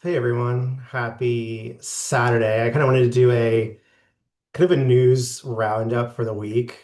Hey everyone, happy Saturday. I kind of wanted to do a kind of a news roundup for the week.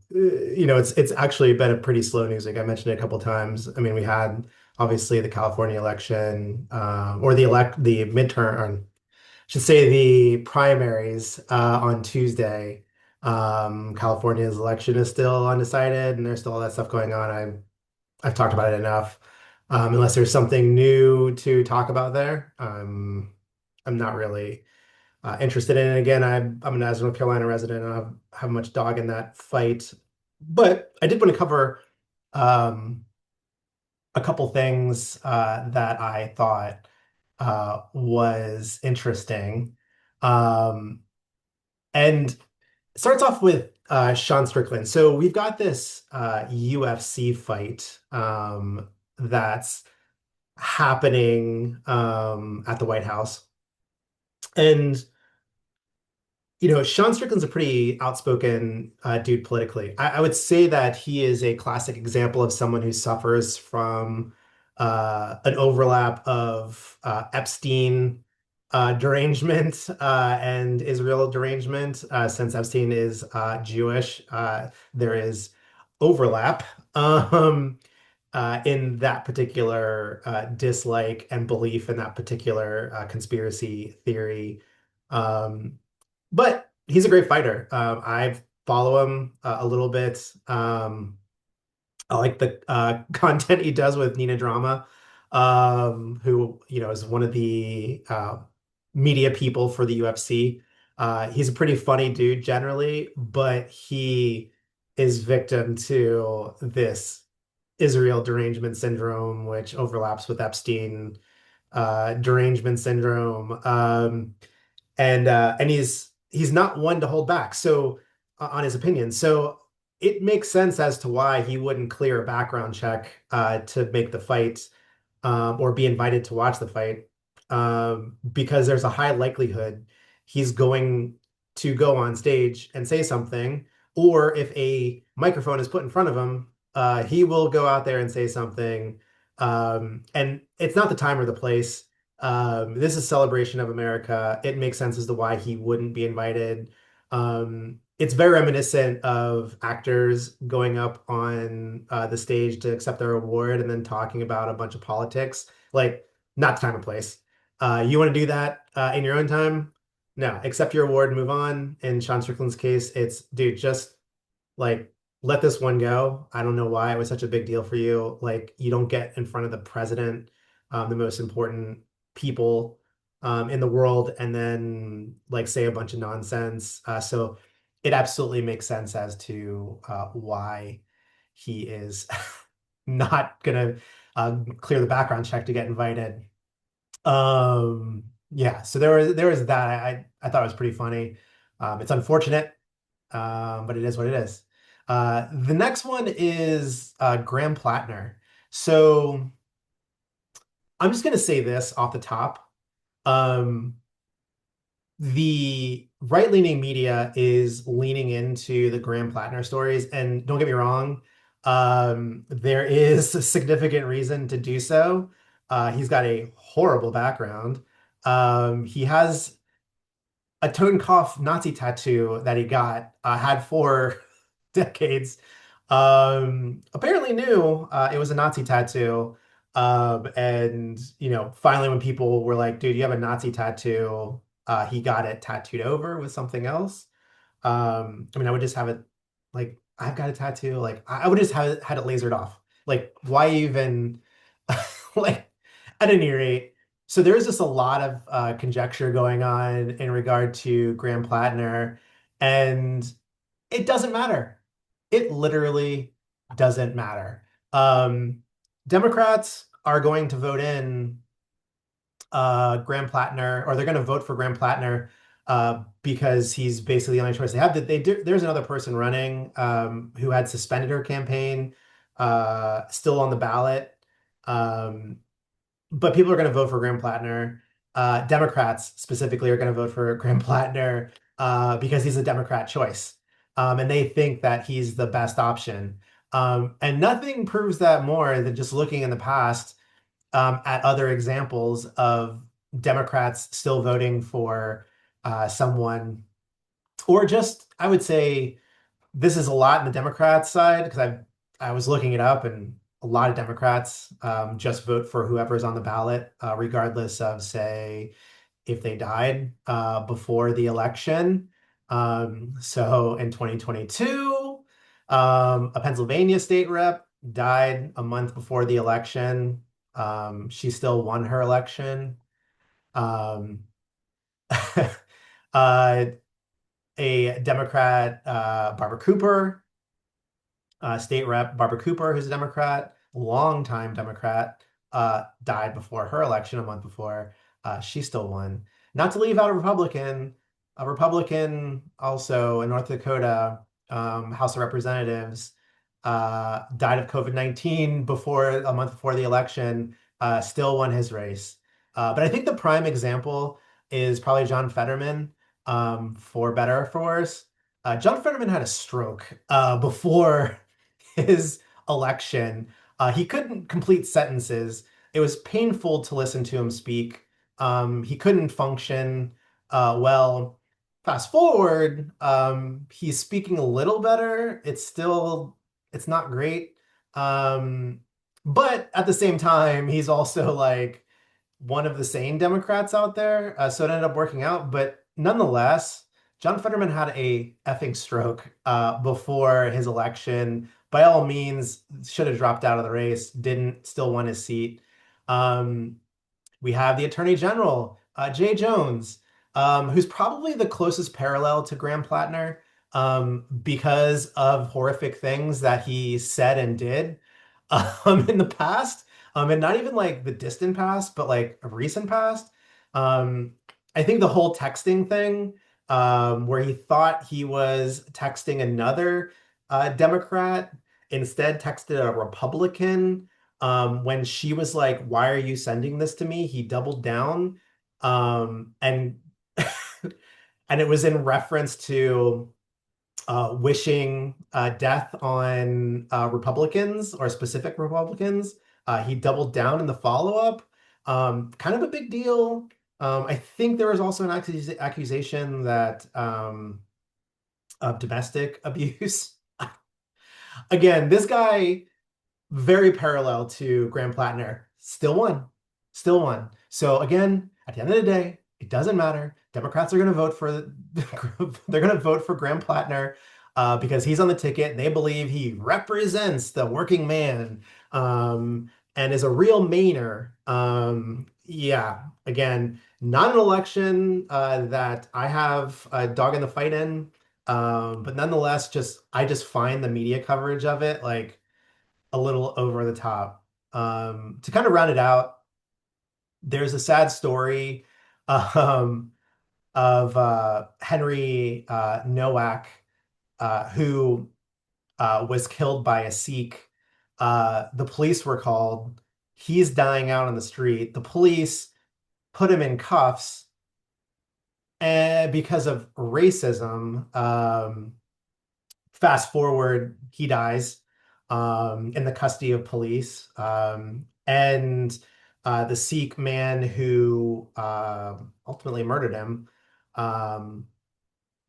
It's actually been a pretty slow news week. I mentioned it a couple times. I mean, we had obviously the California election, or the midterm, or I should say the primaries on Tuesday. California's election is still undecided, and there's still all that stuff going on. I've talked about it enough. Unless there's something new to talk about there, I'm not really interested in it. Again, I'm an North Carolina resident, and I don't have much dog in that fight. But I did want to cover um, a couple things that I thought was interesting. Um, and it starts off with Sean Strickland. So we've got this UFC fight that's happening at the White House. And, Sean Strickland's a pretty outspoken dude politically. I would say that he is a classic example of someone who suffers from an overlap of Epstein derangement and Israel derangement. Since Epstein is Jewish, there is overlap. Um, in that particular dislike and belief in that particular conspiracy theory. Um, but he's a great fighter. I follow him a little bit. I like the content he does with Nina Drama, who is one of the media people for the UFC. He's a pretty funny dude generally, but he is victim to this Israel derangement syndrome, which overlaps with Epstein derangement syndrome. And he's not one to hold back. So on his opinion, so it makes sense as to why he wouldn't clear a background check to make the fight or be invited to watch the fight because there's a high likelihood he's going to go on stage and say something, or if a microphone is put in front of him, he will go out there and say something. And it's not the time or the place. This is celebration of America. It makes sense as to why he wouldn't be invited. It's very reminiscent of actors going up on the stage to accept their award and then talking about a bunch of politics. Like, not the time or place. You want to do that in your own time? No, accept your award, move on. In Sean Strickland's case, it's dude, just like let this one go. I don't know why it was such a big deal for you. Like, you don't get in front of the president, the most important people in the world, and then like say a bunch of nonsense. So it absolutely makes sense as to why he is not gonna clear the background check to get invited. Yeah, so there was that. I thought it was pretty funny. It's unfortunate, but it is what it is. The next one is Graham Platner. So I'm just gonna say this off the top. Um, the right-leaning media is leaning into the Graham Platner stories, and don't get me wrong, there is a significant reason to do so. He's got a horrible background. He has a Totenkopf Nazi tattoo that he got had for decades. Apparently knew it was a Nazi tattoo. And finally when people were like, dude, you have a Nazi tattoo, he got it tattooed over with something else. I mean, I would just have it like I've got a tattoo, like I would just have had it lasered off. Like, why even like at any rate, so there's just a lot of conjecture going on in regard to Graham Platner, and it doesn't matter. It literally doesn't matter. Um, Democrats are going to vote in Graham Platner, or they're going to vote for Graham Platner because he's basically the only choice they have. There's another person running who had suspended her campaign, still on the ballot. Um, but people are going to vote for Graham Platner. Democrats specifically are going to vote for Graham Platner because he's a Democrat choice. And they think that he's the best option. And nothing proves that more than just looking in the past. at other examples of Democrats still voting for someone, or just, I would say, this is a lot in the Democrats side because I was looking it up, and a lot of Democrats just vote for whoever's on the ballot, regardless of, say, if they died before the election. So in 2022, a Pennsylvania state rep died a month before the election. She still won her election. Um, uh, a Democrat, Barbara Cooper, state rep Barbara Cooper, who's a Democrat, longtime Democrat, died before her election a month before. She still won. Not to leave out a Republican also in North Dakota, House of Representatives, died of COVID-19 before a month before the election, still won his race. But I think the prime example is probably John Fetterman, for better or for worse. John Fetterman had a stroke before his election. He couldn't complete sentences. It was painful to listen to him speak. He couldn't function well. Fast forward, he's speaking a little better. It's not great. Um, but at the same time, he's also like one of the sane Democrats out there. So it ended up working out. But nonetheless, John Fetterman had a effing stroke before his election. By all means, should have dropped out of the race, didn't, still won his seat. Um, we have the Attorney General, Jay Jones, who's probably the closest parallel to Graham Platner, because of horrific things that he said and did in the past, and not even like the distant past, but like a recent past. Um, I think the whole texting thing, where he thought he was texting another Democrat, instead texted a Republican, when she was like, "Why are you sending this to me?" He doubled down, and and it was in reference to wishing death on Republicans or specific Republicans. He doubled down in the follow-up. Kind of a big deal. I think there was also an accusation that of domestic abuse. Again, this guy, very parallel to Graham Platner. Still won. Still won. So again, at the end of the day, it doesn't matter. Democrats are going to vote for they're going to vote for Graham Platner because he's on the ticket. They believe he represents the working man, and is a real Mainer. Yeah, again, not an election that I have a dog in the fight in, but nonetheless, just I just find the media coverage of it like a little over the top. To kind of round it out, there's a sad story um, of Henry Nowak, who was killed by a Sikh. The police were called. He's dying out on the street. The police put him in cuffs, and because of racism, fast forward, he dies in the custody of police. And the Sikh man who ultimately murdered him um,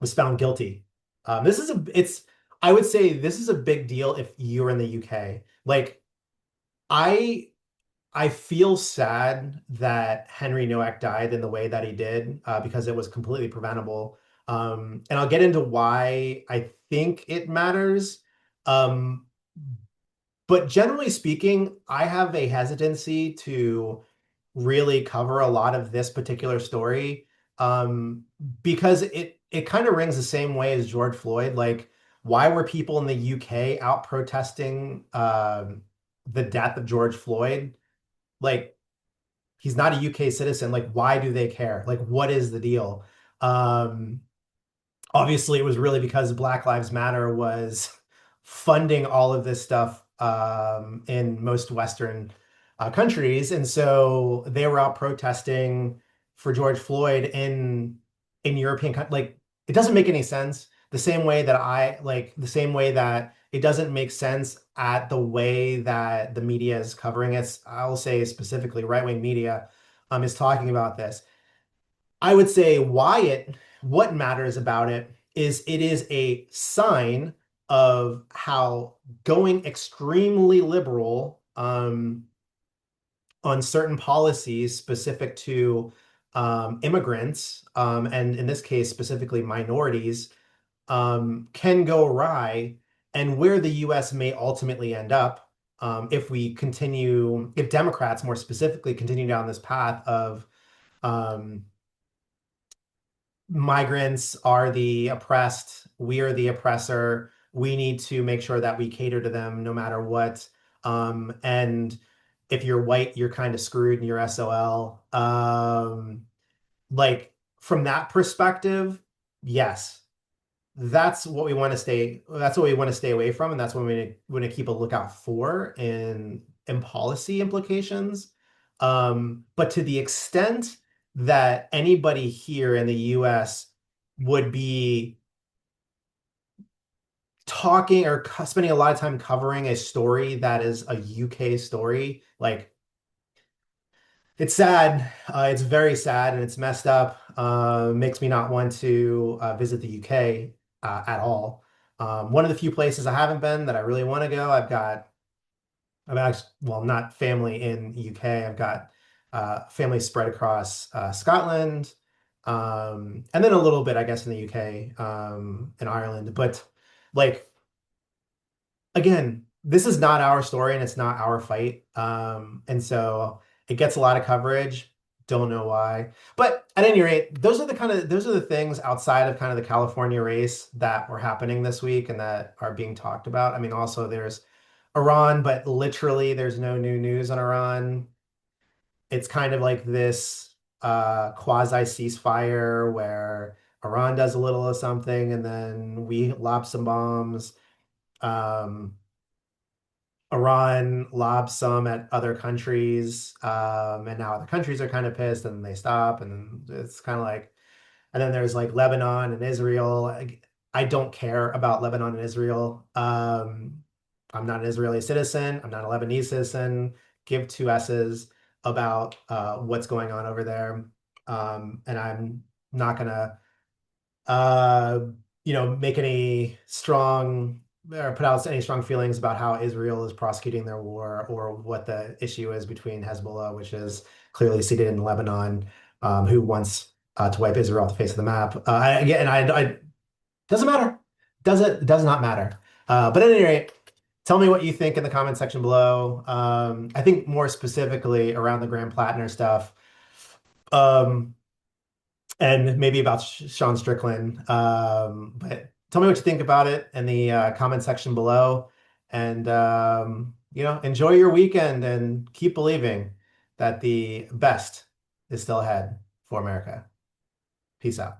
was found guilty. I would say this is a big deal if you're in the UK. Like, I I feel sad that Henry Nowak died in the way that he did, because it was completely preventable. And I'll get into why I think it matters. Um, but generally speaking, I have a hesitancy to really cover a lot of this particular story, um, because it kind of rings the same way as George Floyd. Like, why were people in the UK out protesting the death of George Floyd? Like, he's not a UK citizen. Like, why do they care? Like, what is the deal? Um, Obviously, it was really because Black Lives Matter was funding all of this stuff in most Western countries, and so they were out protesting for George Floyd in European Like, it doesn't make any sense. the same way that it doesn't make sense at the way that the media is covering it. I'll say specifically right-wing media is talking about this. I would say what matters about it is it is a sign of how going extremely liberal on certain policies specific to immigrants, and in this case, specifically minorities, can go awry, and where the US may ultimately end up if Democrats more specifically continue down this path of um, migrants are the oppressed, we are the oppressor. We need to make sure that we cater to them no matter what. And if you're white, you're kind of screwed and you're SOL. Like from that perspective, yes, that's what we want to stay away from, and that's what we want to keep a lookout for in policy implications. But to the extent that anybody here in the US would be talking or spending a lot of time covering a story that is a UK story, like it's sad. It's very sad and it's messed up. Makes me not want to visit the UK at all. One of the few places I haven't been that I really want to go, I've actually, well, not family in the UK. I've got family spread across Scotland, and then a little bit, I guess, in the UK, in Ireland. But like again, this is not our story and it's not our fight. And so it gets a lot of coverage. Don't know why. But at any rate, those are the things outside of kind of the California race that were happening this week and that are being talked about. I mean, also there's Iran, but literally there's no new news on Iran. It's kind of like this quasi ceasefire where Iran does a little of something and then we lob some bombs. Um, Iran lobs some at other countries, and now other countries are kind of pissed and they stop, and it's kind of like, and then there's like Lebanon and Israel. I don't care about Lebanon and Israel. I'm not an Israeli citizen. I'm not a Lebanese citizen. Give two S's about what's going on over there, and I'm not gonna uh, make any strong or put out any strong feelings about how Israel is prosecuting their war or what the issue is between Hezbollah, which is clearly seated in Lebanon, who wants to wipe Israel off the face of the map. Again, doesn't matter. Does not matter. But at any rate, tell me what you think in the comment section below. I think more specifically around the Graham Platner stuff. And maybe about Sean Strickland. But tell me what you think about it in the comment section below. And, enjoy your weekend and keep believing that the best is still ahead for America. Peace out.